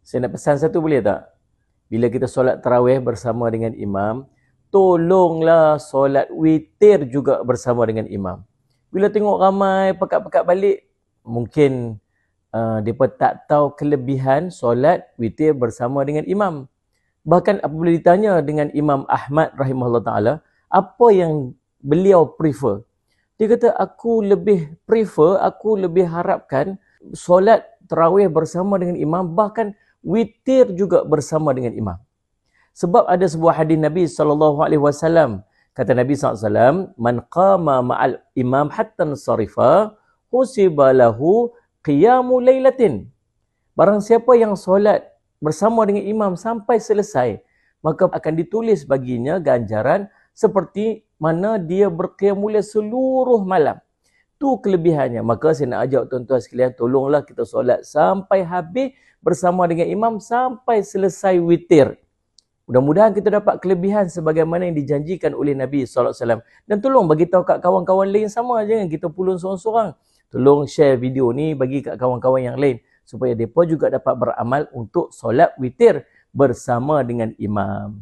Saya nak pesan satu boleh tak? Bila kita solat tarawih bersama dengan imam, tolonglah solat witir juga bersama dengan imam. Bila tengok ramai pekat-pekat balik, mungkin mereka tak tahu kelebihan solat witir bersama dengan imam. Bahkan apabila ditanya dengan Imam Ahmad rahimahullah ta'ala, apa yang beliau prefer? Dia kata, aku lebih harapkan solat tarawih bersama dengan imam, bahkan witir juga bersama dengan imam. Sebab ada sebuah hadis Nabi SAW, kata Nabi SAW, man qama ma'al imam hatta sarifa, husiba lahu qiyamu laylatin. Barang siapa yang solat bersama dengan imam sampai selesai, maka akan ditulis baginya ganjaran seperti mana dia berqiyamul seluruh malam. Tu kelebihannya. Maka saya nak ajak tuan-tuan sekalian, tolonglah kita solat sampai habis bersama dengan imam sampai selesai witir. Mudah-mudahan kita dapat kelebihan sebagaimana yang dijanjikan oleh Nabi SAW. Dan tolong bagi tahu kat kawan-kawan lain sama, jangan kita pulun seorang-seorang. Tolong share video ni bagi kat kawan-kawan yang lain, supaya mereka juga dapat beramal untuk solat witir bersama dengan imam.